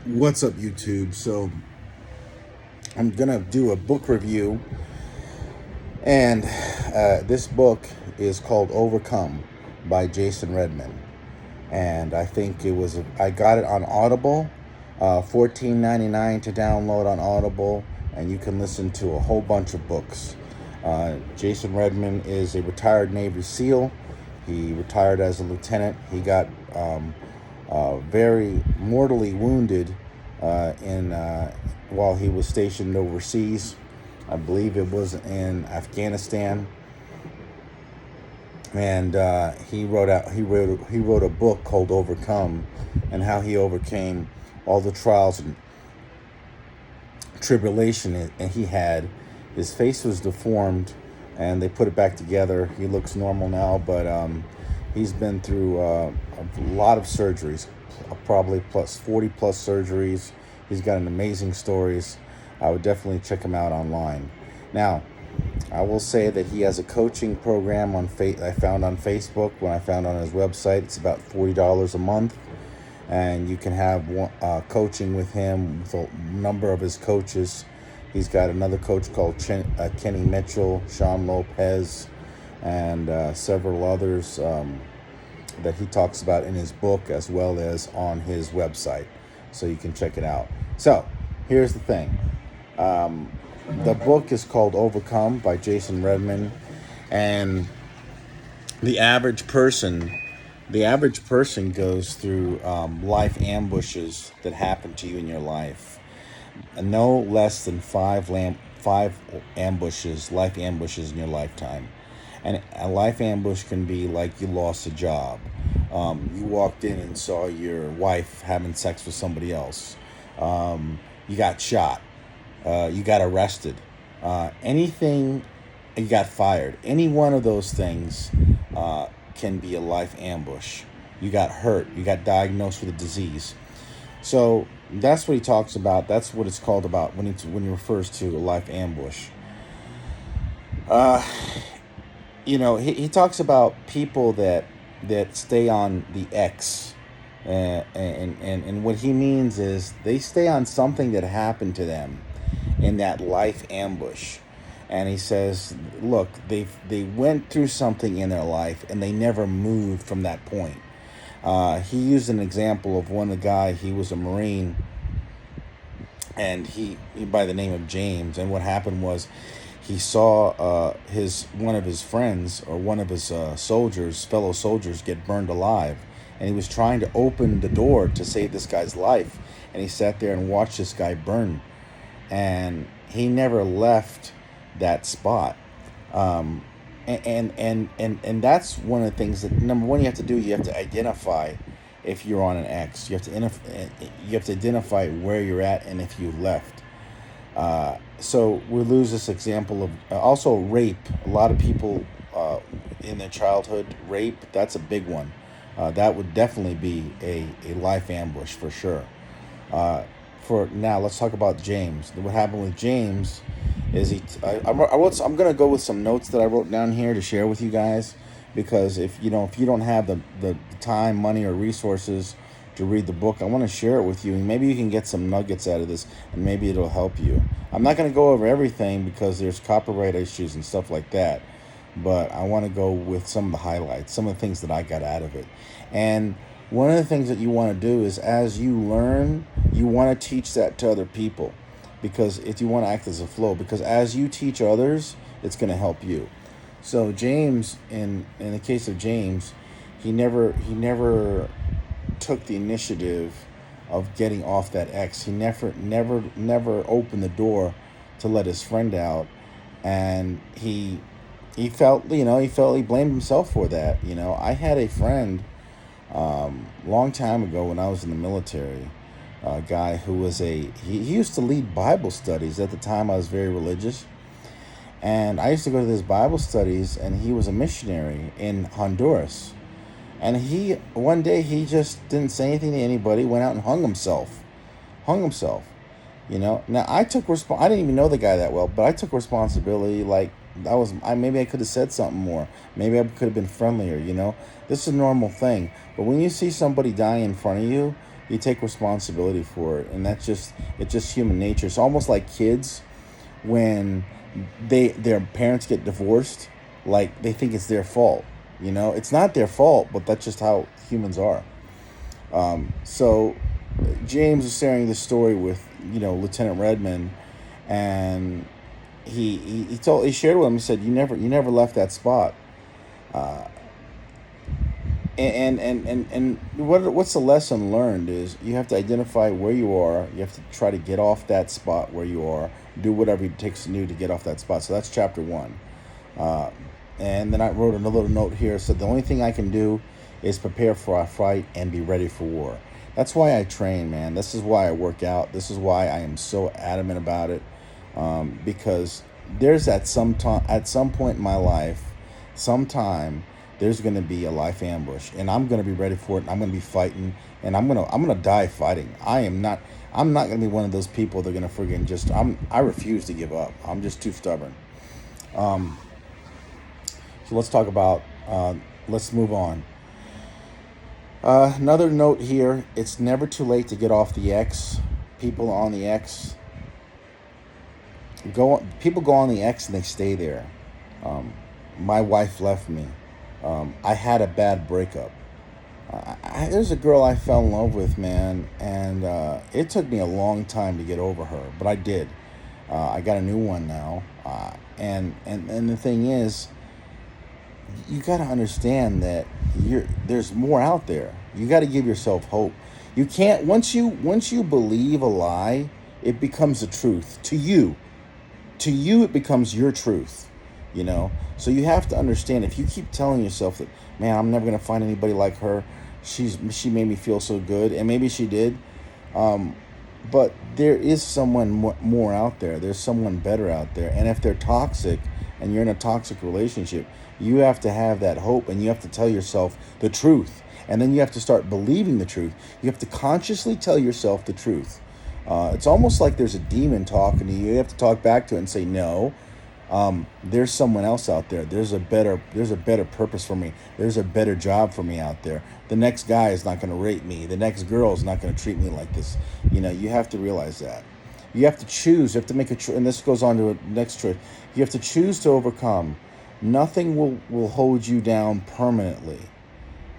What's up, YouTube? So, I'm gonna do a book review, and this book is called Overcome by Jason Redman. And I think I got it on Audible, $14.99 to download on Audible, and you can listen to a whole bunch of books. Jason Redman is a retired Navy SEAL. He retired as a lieutenant. He got very mortally wounded in while he was stationed overseas. I believe it was in Afghanistan, and he wrote a book called Overcome, and how he overcame all the trials and tribulation and he had. His face was deformed, and they put it back together. He looks normal now, but he's been through a lot of surgeries, probably plus 40 plus surgeries. He's got an amazing stories. I would definitely check him out online. Now, I will say that he has a coaching program I found on Facebook. When I found on his website, it's about $40 a month, and you can have coaching with him with a number of his coaches. He's got another coach called Kenny Mitchell, Sean Lopez, and several others that he talks about in his book as well as on his website. So you can check it out. So here's the thing. The book is called Overcome by Jason Redman, and the average person goes through life ambushes that happen to you in your life. No less than five life ambushes in your lifetime. And a life ambush can be like you lost a job. You walked in and saw your wife having sex with somebody else. You got shot. You got arrested. Anything, you got fired. Any one of those things can be a life ambush. You got hurt. You got diagnosed with a disease. So that's what he talks about. That's what it's called about when he refers to a life ambush. He talks about people that stay on the X, and what he means is they stay on something that happened to them in that life ambush. And he says, look, they went through something in their life and they never moved from that point. He used an example of the guy. He was a Marine, and he by the name of James. And what happened was, he saw one of his friends, or one of his fellow soldiers, get burned alive, and he was trying to open the door to save this guy's life. And he sat there and watched this guy burn, and he never left that spot. And that's one of the things that, number one, you have to do. You have to identify if you're on an X. You have to identify where you're at and if you left. So we lose this example of also rape. A lot of people in their childhood, rape, that's a big one. That would definitely be a life ambush for sure. For now, let's talk about James. What happened with James is I'm going to go with some notes that I wrote down here to share with you guys, because if you don't have the time, money, or resources to read the book, I want to share it with you, and maybe you can get some nuggets out of this, and maybe it'll help you. I'm not going to go over everything because there's copyright issues and stuff like that, but I want to go with some of the highlights, some of the things that I got out of it. And one of the things that you want to do is, as you learn, you want to teach that to other people, because if you want to act as a flow, because as you teach others, it's going to help you. So James, in the case of James, he never took the initiative of getting off that X. He never opened the door to let his friend out, and he blamed himself for that. I had a friend long time ago when I was in the military, a guy who was he used to lead Bible studies. At the time, I was very religious, and I used to go to his Bible studies, and he was a missionary in Honduras. And one day he just didn't say anything to anybody, went out and hung himself. Now I didn't even know the guy that well, but I took responsibility. Like, maybe I could have said something more. Maybe I could have been friendlier. This is a normal thing. But when you see somebody dying in front of you, you take responsibility for it, and it's just human nature. It's almost like kids when their parents get divorced, like they think it's their fault. It's not their fault, but that's just how humans are. So James was sharing this story with Lieutenant Redman, and he shared with him. He said, "You never left that spot." And what's the lesson learned is you have to identify where you are. You have to try to get off that spot where you are. Do whatever it takes to do to get off that spot. So that's chapter 1. Uh, and then I wrote another little note here. So the only thing I can do is prepare for a fight and be ready for war. That's why I train, man. This is why I work out. This is why I am so adamant about it. Because there's at some point in my life, sometime there's going to be a life ambush, and I'm going to be ready for it. And I'm going to be fighting, and I'm going to die fighting. I'm not going to be one of those people that are going to friggin' I refuse to give up. I'm just too stubborn. So let's talk about, let's move on. Another note here, it's never too late to get off the X. People on the X, people go on the X and they stay there. My wife left me. I had a bad breakup. There's a girl I fell in love with, man, and it took me a long time to get over her, but I did. I got a new one now, and the thing is, you got to understand that there's more out there. You got to give yourself hope. You can't once you believe a lie, it becomes the truth to you. To you, it becomes your truth. So you have to understand, if you keep telling yourself that, man, I'm never gonna find anybody like her. She made me feel so good, and maybe she did. But there is someone more out there. There's someone better out there. And if they're toxic and you're in a toxic relationship, you have to have that hope, and you have to tell yourself the truth. And then you have to start believing the truth. You have to consciously tell yourself the truth. It's almost like there's a demon talking to you. You have to talk back to it and say, no, there's someone else out there. There's a better purpose for me. There's a better job for me out there. The next guy is not going to rate me. The next girl is not going to treat me like this. You have to realize that. You have to choose. You have to make a choice. And this goes on to the next choice. You have to choose to overcome. Nothing will hold you down permanently.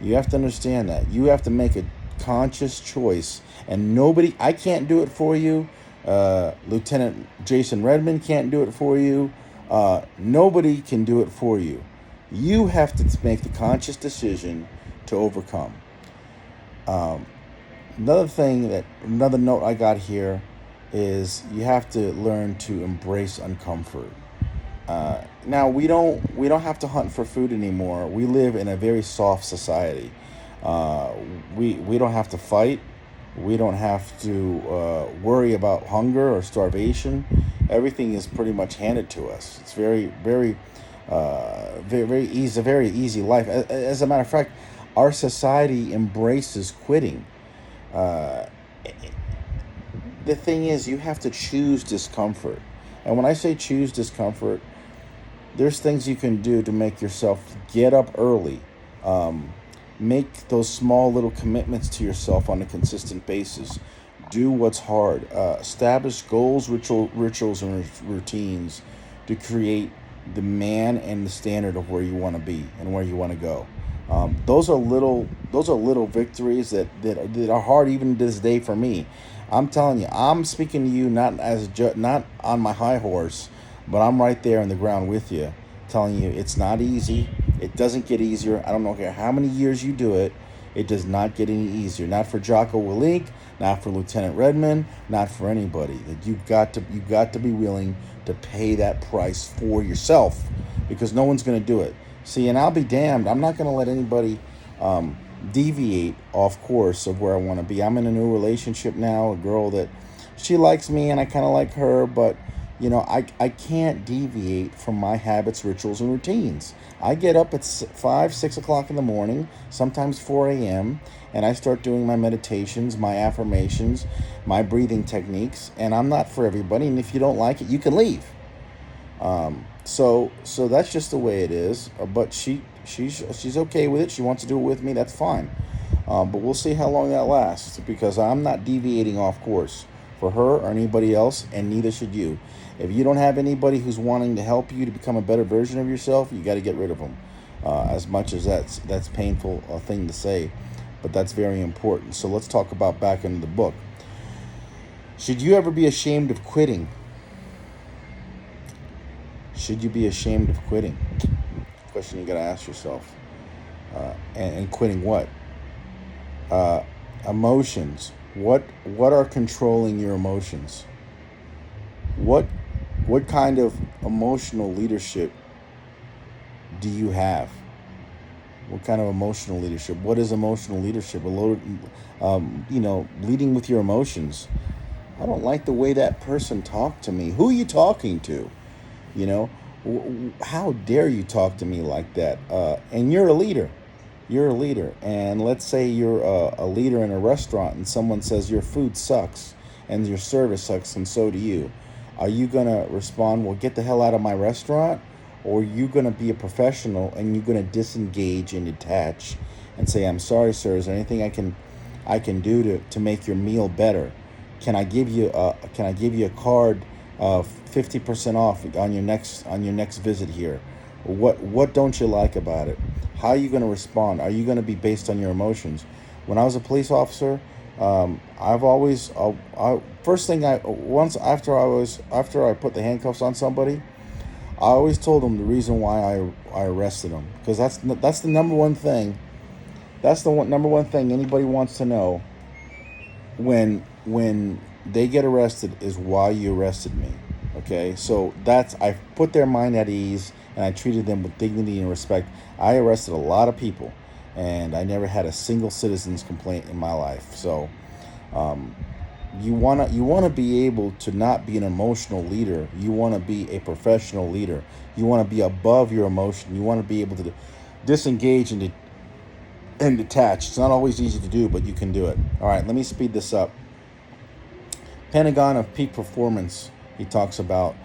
You have to understand that. You have to make a conscious choice. And I can't do it for you. Lieutenant Jason Redman can't do it for you. Nobody can do it for you. You have to make the conscious decision to overcome. Another note I got here is you have to learn to embrace uncomfort. Now we don't have to hunt for food anymore. We live in a very soft society. We don't have to fight. We don't have to worry about hunger or starvation. Everything is pretty much handed to us. It's very easy, a very easy life. As a matter of fact, our society embraces quitting. The thing is, you have to choose discomfort. And when I say choose discomfort, there's things you can do to make yourself get up early. Make those small little commitments to yourself on a consistent basis. Do what's hard. Establish goals, rituals, and routines to create the man and the standard of where you want to be and where you want to go. Those are little victories that are hard even to this day for me. I'm telling you, I'm speaking to you not on my high horse, but I'm right there on the ground with you, telling you it's not easy. It doesn't get easier. I don't know how many years you do it. It does not get any easier. Not for Jocko Willink, not for Lieutenant Redman, not for anybody. That you've got to be willing to pay that price for yourself, because no one's going to do it. See, and I'll be damned. I'm not going to let anybody deviate off course of where I want to be. I'm in a new relationship now. A girl that she likes me and I kind of like her, but I can't deviate from my habits, rituals, and routines. I get up at 5, 6 o'clock in the morning, sometimes 4 a.m., and I start doing my meditations, my affirmations, my breathing techniques, and I'm not for everybody, and if you don't like it, you can leave. So that's just the way it is, but she's okay with it. She wants to do it with me, that's fine. But we'll see how long that lasts, because I'm not deviating off course for her or anybody else, and neither should you. If you don't have anybody who's wanting to help you to become a better version of yourself, you got to get rid of them. As much as that's painful thing to say, but that's very important. So let's talk about back into the book. Should you ever be ashamed of quitting? Should you be ashamed of quitting? Question you got to ask yourself. And quitting what? Emotions. What are controlling your emotions? What kind of emotional leadership do you have? What kind of emotional leadership? What is emotional leadership? Leading with your emotions. I don't like the way that person talked to me. Who are you talking to? You know, how dare you talk to me like that? And you're a leader. You're a leader. And let's say you're a leader in a restaurant and someone says your food sucks and your service sucks and so do you. Are you going to respond, well, get the hell out of my restaurant? Or are you going to be a professional and you're going to disengage and detach and say, I'm sorry, sir, is there anything I can do to make your meal better? Can I give you a card 50% off on your next visit here? What don't you like about it? How are you going to respond? Are you going to be based on your emotions? When I was a police officer, I've always first thing after I put the handcuffs on somebody, I always told them the reason why I arrested them, because that's the number one thing. That's the number one thing anybody wants to know when they get arrested is why you arrested me. Okay, so I put their mind at ease and I treated them with dignity and respect. I arrested a lot of people, and I never had a single citizen's complaint in my life. So, you wanna be able to not be an emotional leader. You want to be a professional leader. You want to be above your emotion. You want to be able to disengage and detach. It's not always easy to do, but you can do it. All right, let me speed this up. Pentagon of Peak Performance. He talks about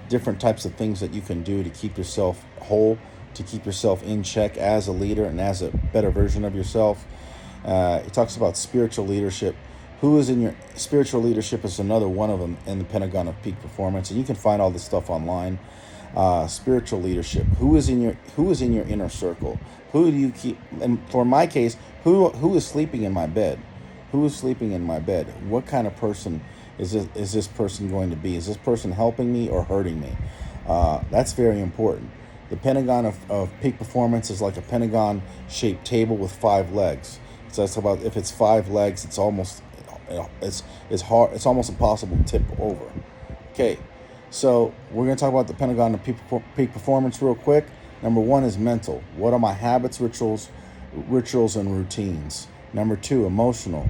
different types of things that you can do to keep yourself whole, to keep yourself in check as a leader and as a better version of yourself. He talks about spiritual leadership. Who is in your spiritual leadership is another one of them in the Pentagon of Peak Performance, and you can find all this stuff online. Spiritual leadership. Who is in your inner circle? Who do you keep? And for my case, who is sleeping in my bed? Who is sleeping in my bed? What kind of person is this person going to be? Is this person helping me or hurting me? That's very important. The Pentagon of Peak Performance is like a pentagon-shaped table with 5 legs. So that's about, if it's 5 legs, it's almost hard. It's almost impossible to tip over. Okay, so we're going to talk about the Pentagon of Peak Performance real quick. Number 1 is mental. What are my habits, rituals, and routines? Number 2, emotional.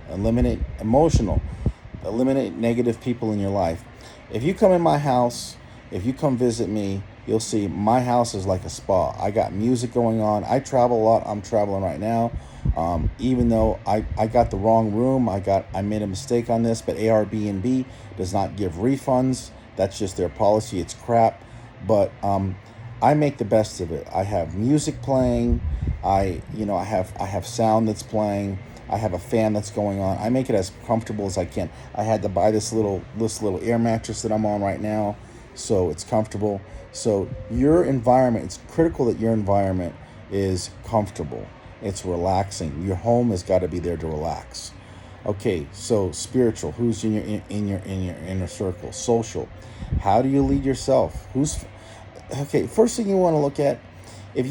Eliminate negative people in your life. If you come in my house, if you come visit me, you'll see my house is like a spa. I got music going on. I travel a lot. I'm traveling right now. Even though I got the wrong room, I made a mistake on this, but Airbnb does not give refunds. That's just their policy. It's crap. But I make the best of it. I have music playing. I have sound that's playing. I have a fan that's going on. I make it as comfortable as I can. I had to buy this little air mattress that I'm on right now, so it's comfortable. So your environment, it's critical that your environment is comfortable. It's relaxing. Your home has got to be there to relax. Okay, so spiritual. Who's in your inner circle? Social. How do you lead yourself? First thing you want to look at, if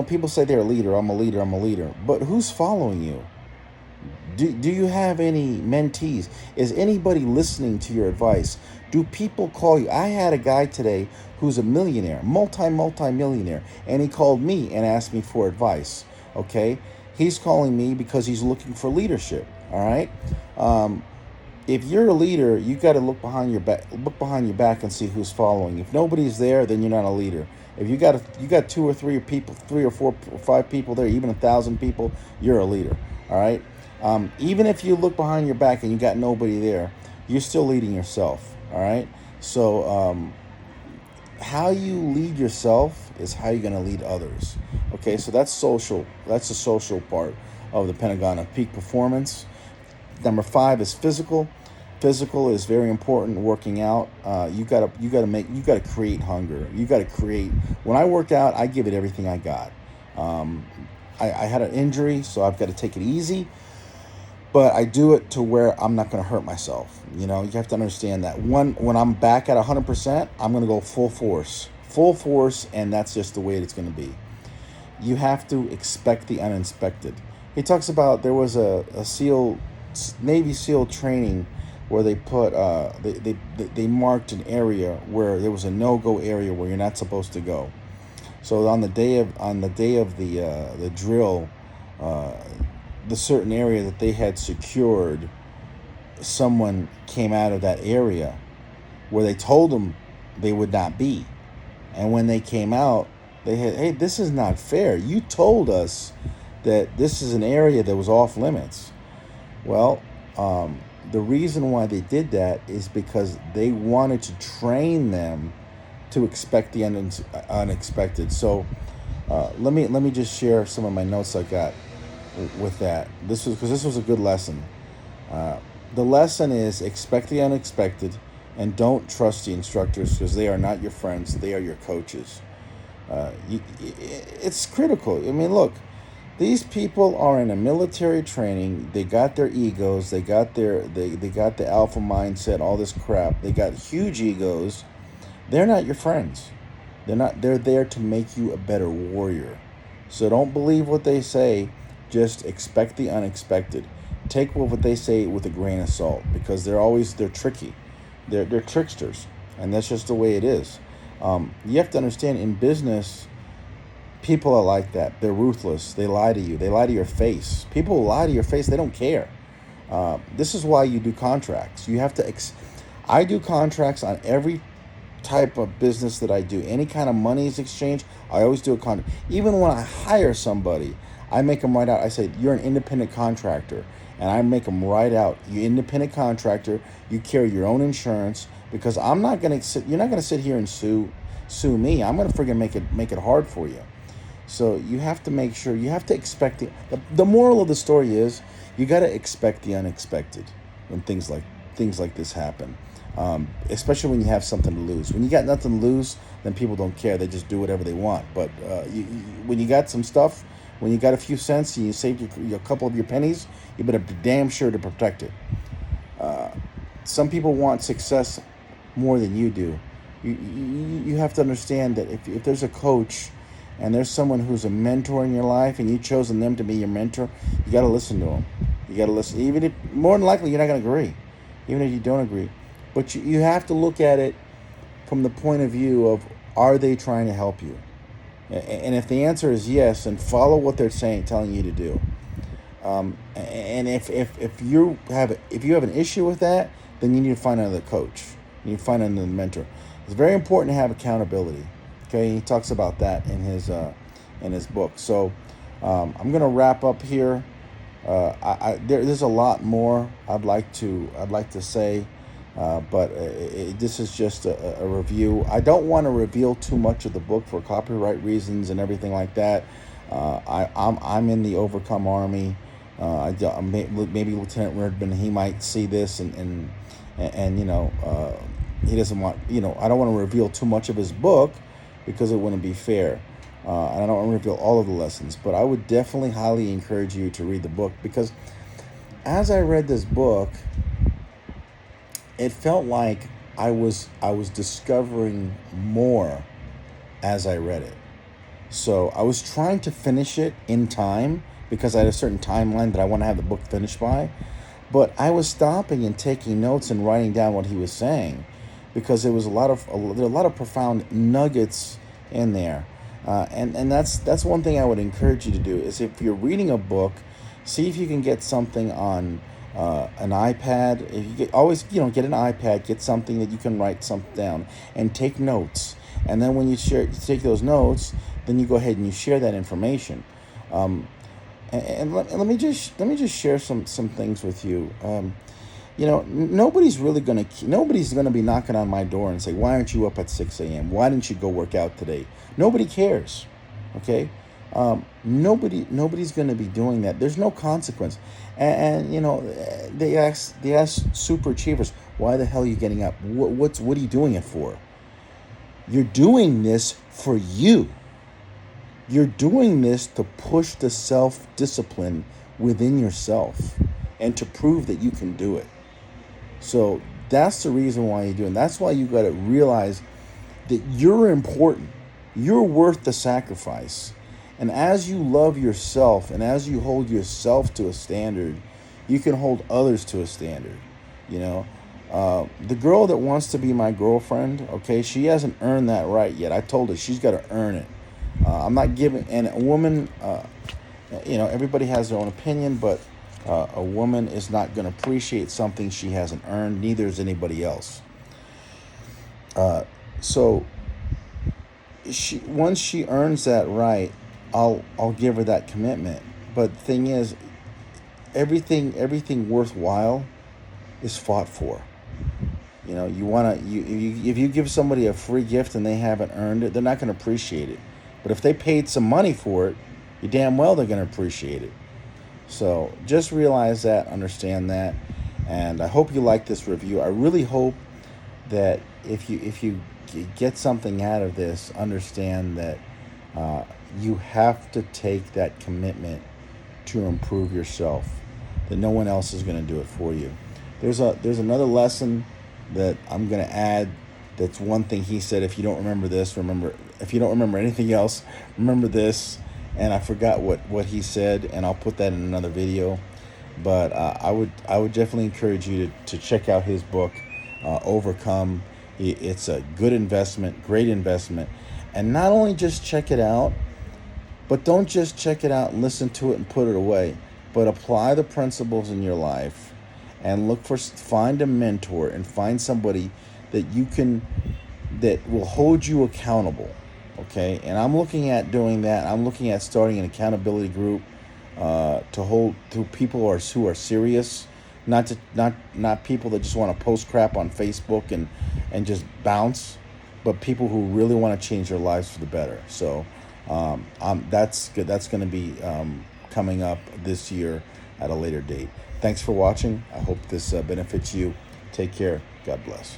people say they're a leader. I'm a leader. But who's following you? Do you have any mentees? Is anybody listening to your advice? Do people call you? I had a guy today who's a millionaire, multi-millionaire, and he called me and asked me for advice. Okay, he's calling me because he's looking for leadership. All right. If you're a leader, you got to look behind your back and see who's following. If nobody's there, then you're not a leader. If you got 2 or 3 people, 3 or 4 or 5 people there, even 1,000 people, you're a leader. All right. Even if you look behind your back and you got nobody there, you're still leading yourself. All right. So how you lead yourself is how you're going to lead others. Okay. So that's social. That's the social part of the Pentagon of peak performance. Number 5 is physical. Physical is very important. Working out, you gotta create hunger. You gotta create. When I work out, I give it everything I got. I had an injury, so I've got to take it easy, but I do it to where I'm not going to hurt myself. You have to understand that when I'm back at 100%, I'm going to go full force, and that's just the way it's going to be. You have to expect the unexpected. He talks about there was a Navy SEAL training where they put they marked an area where there was a no-go area where you're not supposed to go. So on the day of the drill, the certain area that they had secured, someone came out of that area where they told them they would not be, and when they came out, they had, hey, this is not fair. You told us that this is an area that was off limits. Well, the reason why they did that is because they wanted to train them to expect the unexpected. So let me just share some of my notes I got with that. This was a good lesson. The lesson is expect the unexpected, and don't trust the instructors, because they are not your friends. They are your coaches. It's critical. I mean, look, these people are in a military training. They got their egos. They got the alpha mindset. All this crap. They got huge egos. They're not your friends. They're there to make you a better warrior. So don't believe what they say. Just expect the unexpected. Take what they say with a grain of salt, because they're tricky. They're tricksters, and that's just the way it is. You have to understand, in business, people are like that. They're ruthless. They lie to you. They lie to your face. People who lie to your face, they don't care. This is why you do contracts. You have to. I do contracts on every type of business that I do. Any kind of money is exchanged, I always do a contract. Even when I hire somebody, I make them write out. I say, you're an independent contractor, and I make them write out, you're an independent contractor. You carry your own insurance, because I'm not gonna sit. You're not gonna sit here and sue me. I'm gonna friggin' make it hard for you. So you have to make sure. You have to expect the moral of the story is you got to expect the unexpected when things like this happen. Especially when you have something to lose. When you got nothing to lose, then people don't care. They just do whatever they want. But when you got some stuff, when you got a few cents and you saved a couple of your pennies, you better be damn sure to protect it. Some people want success more than you do. You have to understand that if there's a coach and there's someone who's a mentor in your life, and you've chosen them to be your mentor, you got to listen to them. You got to listen. Even if, more than likely, you're not going to agree. Even if you don't agree. But you have to look at it from the point of view of, are they trying to help you? And if the answer is yes, then follow what they're telling you to do. And if you have an issue with that, then you need to find another coach. You need to find another mentor. It's very important to have accountability. Okay, he talks about that in his book. So I'm gonna wrap up here. There's a lot more I'd like to say, but this is just a review. I don't want to reveal too much of the book for copyright reasons and everything like that. I'm in the Overcome Army. Maybe Lieutenant Redman, he might see this and he doesn't want, I don't want to reveal too much of his book, because it wouldn't be fair. And I don't want to reveal all of the lessons, but I would definitely highly encourage you to read the book, because as I read this book, it felt like I was discovering more as I read it. So I was trying to finish it in time, because I had a certain timeline that I want to have the book finished by. But I was stopping and taking notes and writing down what he was saying, because there was a lot of profound nuggets in there. And that's one thing I would encourage you to do, is if you're reading a book, see if you can get something on an iPad. If you always get an iPad, get something that you can write something down and take notes. And then when you take those notes, then you go ahead and you share that information. And let me just share some things with you. Nobody's gonna be knocking on my door and say, why aren't you up at 6 a.m.? Why didn't you go work out today? Nobody cares. Okay. Nobody's going to be doing that. There's no consequence. And you know, they ask super achievers, why the hell are you getting up? What are you doing it for? You're doing this for you. You're doing this to push the self-discipline within yourself and to prove that you can do it. So that's the reason why you're doing. That's why you got to realize that you're important. You're worth the sacrifice. And as you love yourself and as you hold yourself to a standard, you can hold others to a standard. You know, the girl that wants to be my girlfriend, okay, she hasn't earned that right yet. I told her she's got to earn it. I'm not giving, and a woman, you know, everybody has their own opinion, but a woman is not going to appreciate something she hasn't earned. Neither is anybody else. So once she earns that right, I'll give her that commitment. But the thing is, everything worthwhile is fought for. You know, if you give somebody a free gift and they haven't earned it, they're not going to appreciate it. But if they paid some money for it, you damn well they're going to appreciate it. So just realize that, understand that, and I hope you like this review. I really hope that if you get something out of this, understand that you have to take that commitment to improve yourself. That no one else is going to do it for you. There's another lesson that I'm going to add. That's one thing he said. If you don't remember this, remember. If you don't remember anything else, remember this. And I forgot what he said, and I'll put that in another video. But I would definitely encourage you to check out his book, Overcome. It's a good investment, great investment. And not only just check it out, but don't just check it out and listen to it and put it away, but apply the principles in your life and find a mentor and find somebody that will hold you accountable. Okay, and I'm looking at doing that. I'm looking at starting an accountability group to people who are serious, not people that just want to post crap on Facebook and just bounce, but people who really want to change their lives for the better. So that's good. That's going to be coming up this year at a later date. Thanks for watching. I hope this benefits you. Take care. God bless.